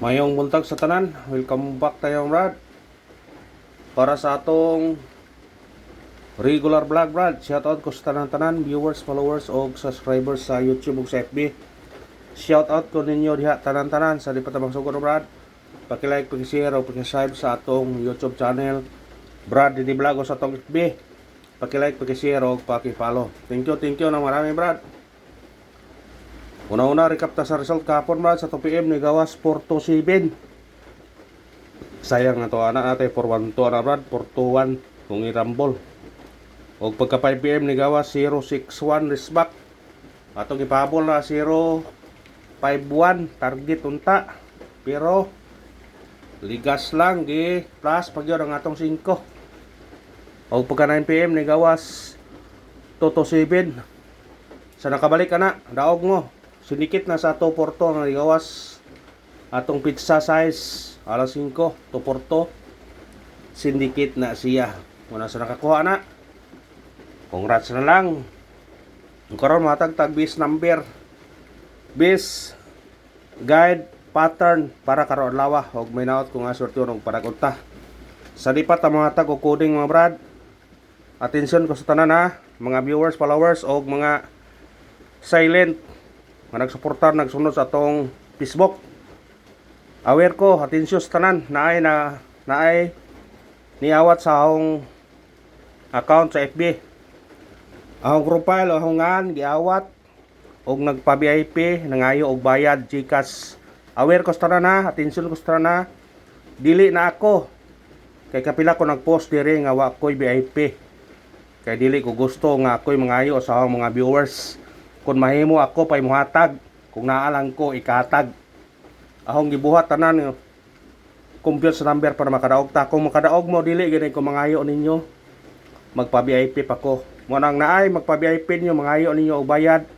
Mayong buntag sa tanan, welcome back tayo Brad. Para sa atong regular vlog Brad, shoutout ko sa tanan-tanan, viewers, followers o subscribers sa YouTube o sa FB. Shoutout ko ninyo diha tanan-tanan sa di pa tabang sugod Brad. Paki-like, paki-share o paki-subscribe sa atong YouTube channel Brad Didi Vlog o sa atong FB. Paki-like, paki-share o paki-follow. Thank you na marami Brad. Una-una, recap ta sa result kahapon Brad sa 2 PM ni gawas 4-7. Sayang na to anak natin 4-1-2 na Brad, 4-2-1 kung irambol. O pagka 5 PM ni gawas 0-6-1 risback. Atong ipahabol na 0-5-1 target unta. Pero ligas lang gi plus pagyo ang atong 5. O pagka 9 PM ni gawas 2-7. Sa nakabalik ana, daog mo. Sinikit na sa 2-4 ang gawas atong pizza size alas 5 2-4 sindikit na siya. Muna sa nakakuha na, congrats na lang. Karon matag bis number, bis guide pattern para karon lawa og may naot kung asortyon og paragunta sa lipat ang mga tag o coding mga brad. Atensyon ko sa tanan ha, mga viewers, followers og mga silent nga nagsuportar nagsunod sa atong Facebook. Aware ko, atensyon sa tanan naay niawat sa akong account sa FB. Akong profile o akong ngan giawat og nagpa-VIP nangayo og bayad GCash. Aware ko sa tanan ha, atensyon ko sa tanan ha. Dili na ako kay kapila ko nagpost diri nga wa ko'y VIP. Kay dili ko gusto nga ako'y mangayo sa akong mga viewers. Kung mahimo ako pay muhatag, kung naalang ko ikatag. Ahong gibuhat tanan compute sa number para makadaog ta. Kung makadaog mo dili gani ko mangayo ninyo. Magpa-VIP pa ko. Mo nang naay magpa-VIP ninyo mangayo ninyo og bayad.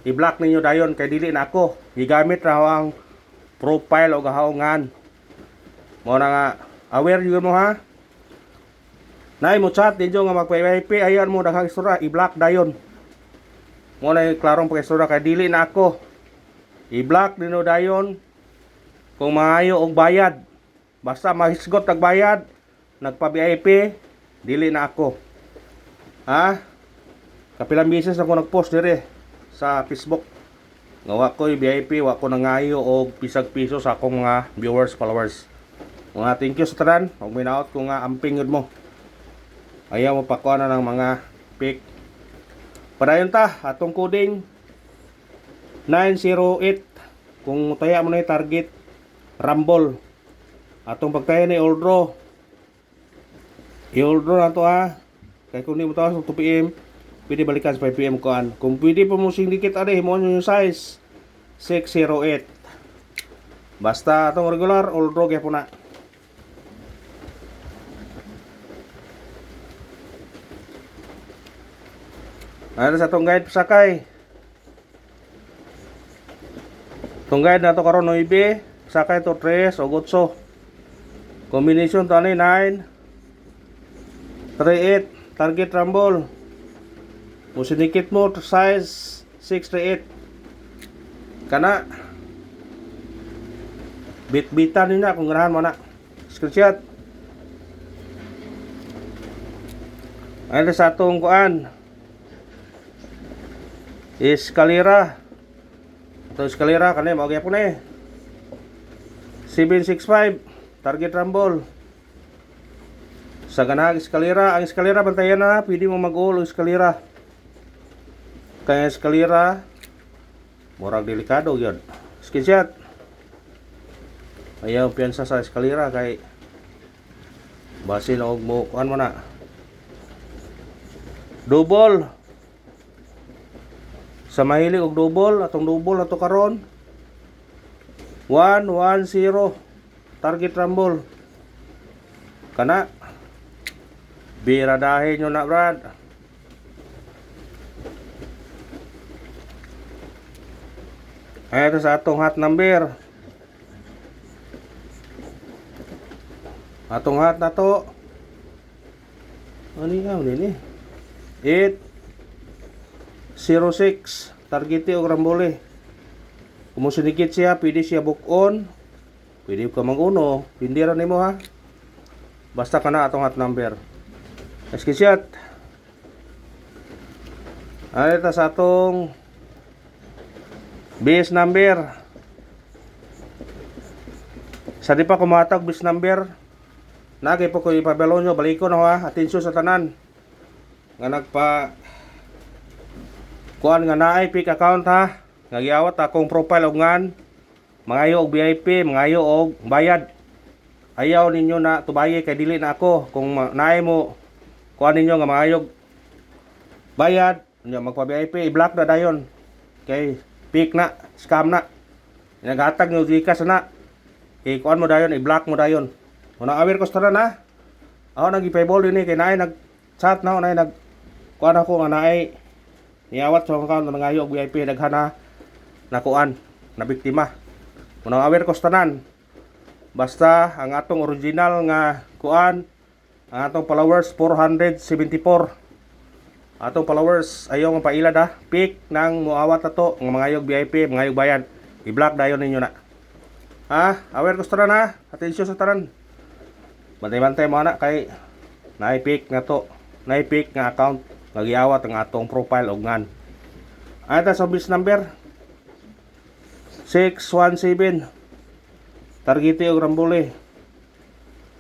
I-block ninyo dayon kay dili na ako. Gigamit ra ang profile og haongan. Mo na nga aware jud mo ha. Naay mo chat ninyo nga magpa-VIP ayon mo daghang istorya i-block dayon. Mo na klarong pagkasura kay dili na ako. I-block nino dayon kung maayo og bayad. Basta mahisgot og bayad, nagpa-VIP, dili na ako. Ha? Kapilang beses ako nag-post dire sa Facebook. Nga wa ko'y VIP, wa ko nangayo og pisag piso sa akong mga viewers, followers. Mga thank you sa tanan, og may naot ko nga amping yun mo. Ayaw mo pakuha na ng mga pick. Padayon ta, atong coding 908. Kung taya mo na yung target, rumble. Atong pagtaya ni old draw. I-old draw na to ha. Kaya kung di mo tawas sa 2 PM, pwede balikan sa 5 PM kuan. Kung pwede po mo sindikit ade, mo yung size 608. Basta atong regular, old draw kaya po na. Ano sa itong guide sakay. Itong guide na ito karon 9, sakay to 3 o 8. Combination to 9, 3-8, target rumble. Musinikit mo to size 6-8. Kana bit-bitan niya kung ganahan mo na. Screenshot. Ano sa itong kuan. Eskalera. Ito eskalera kanay mao gyapon eh. 765 target rumble. Sa ganang eskalera, ang eskalera bantayan na, pwede mo mag-all eskalera. Kaya eskalera murag delikado gyud. Screenshot. Ayaw piyansa sa eskalera kay basin og mo kuan mo na. Double. Sa mahilig og double, atong double ato karon 1-1-0 target rumble. Kana biradahin nyo na brad. Ay ito sa atong hot number. Atong hot na to ano nga nini 8-0-6 targeti og rambole. Kung sinikit siya, pwede siya book on, Pwede ka mag-uno, hindi rin mo ha. Basta ka na atong hot number. Screenshot. Ano ito sa atong base number. Sa di pa kumatag base number, nagay po ko ipabalo nyo, baliko na ha, atensyon sa tanan. Nga nagpa kuan nga naay pick account ha. Nagyawat akong profile og ngan. Mangayo og VIP, mangayo og bayad. Ayaw ninyo na tubaye kay dili na ako. Kung naay mo kuan ninyo nga mangayo bayad, nya magpa VIP, i-block na dayon. Kay pick na, scam na. Naghatag nyo gikas na. Kuan mo dayon, i-block mo dayon. Una aware ko sa tanan ha. Ako nag-ipable din kay naay nag-chat na, naay nag kuan ako nga naay niawat sa account nga ngayo og VIP daghana na kuan na biktima. Una aware ko sa tanan. Basta ang atong original nga kuan, ang atong followers 474. Atong followers ayaw nga pailad ha. Pick nang muawat ato nga mangayog VIP, mangayog bayad. I-block dayon ninyo na. Ha? Aware ko sa tanan ha. Atensyon sa tanan. Bantay-bantay mo na kay naipik nga to. Naipik nga account nga giawat ang atong profile og ngan. Ata sa base number 617. Targete og Rambole.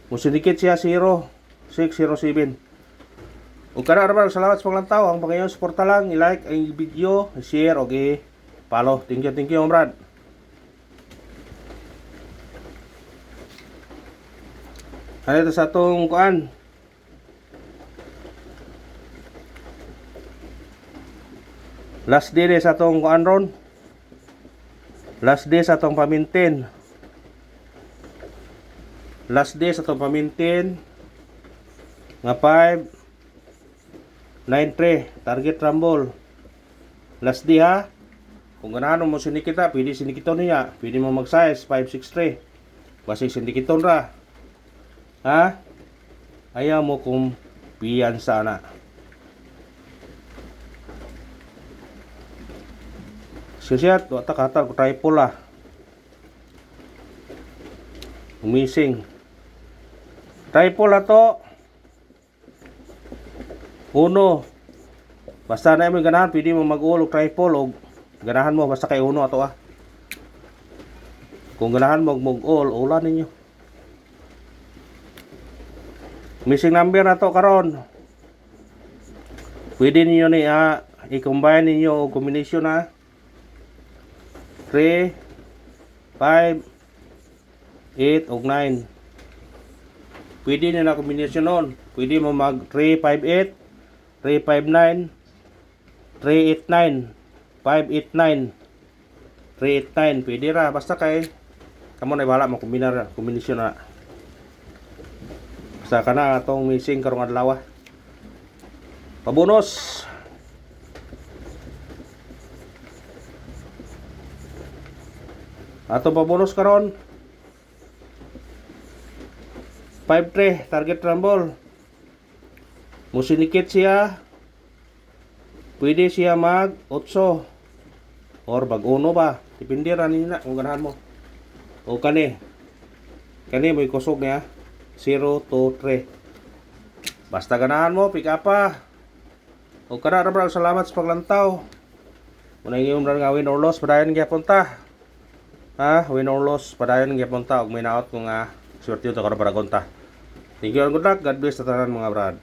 Musindikit siya 0607. Ug kana ra salamat sa paglantaw. Ang pangayong suporta lang, i-like ang video, i-share og i-follow. Thank you, Brad. Ano ito sa atong kuan? Last day sa atong kuan ron. Last day sa atong pamintin. Last day sa itong pamintin nga 593 target rumble. Last day ha. Kung ganahan mo sinikita, pwede sinikiton niya. Pwede mo mag size 563. Basta sinikiton ra. Ha? Ayaw mo kung piyan sana. Sisiyat, wata katal ko tripod lah. Missing. Tripod na to. Uno. Basta na mo ganahan, pwede mo mag-ulog tripod o ganahan mo basta kay uno ato ah. Kung ganahan mo mag-ul, ulan ninyo. Missing number na to karon. Pwede niyo ni i-combine niyo o combination na 3 5 8 ug 9. Pwede nyo na kombinasyon nun. Pwede mo mag 358, 359, 389, 589, 389. Pwede ra. Basta kay kamo na bahala mo kombinasyon na. Basta ka na itong missing karong adlaw. Pabonus. Atong pabonus karon 5-3 target rumble. Musinikit siya. Pwede siya mag 8 or mag 1 ba. Depende ra nina kung ganahan mo. O kani mo ikusog niya 0 to 3. Basta ganahan mo, pick up pa. O kana ra salamat sa paglantaw. Muna ngayon ra nga win or loss padayon gyapon ta. Ha, win or loss padayon gyapon ta og may naot ko nga swerte to karon para konta. Thank you and good luck. God bless sa tanan mga brad.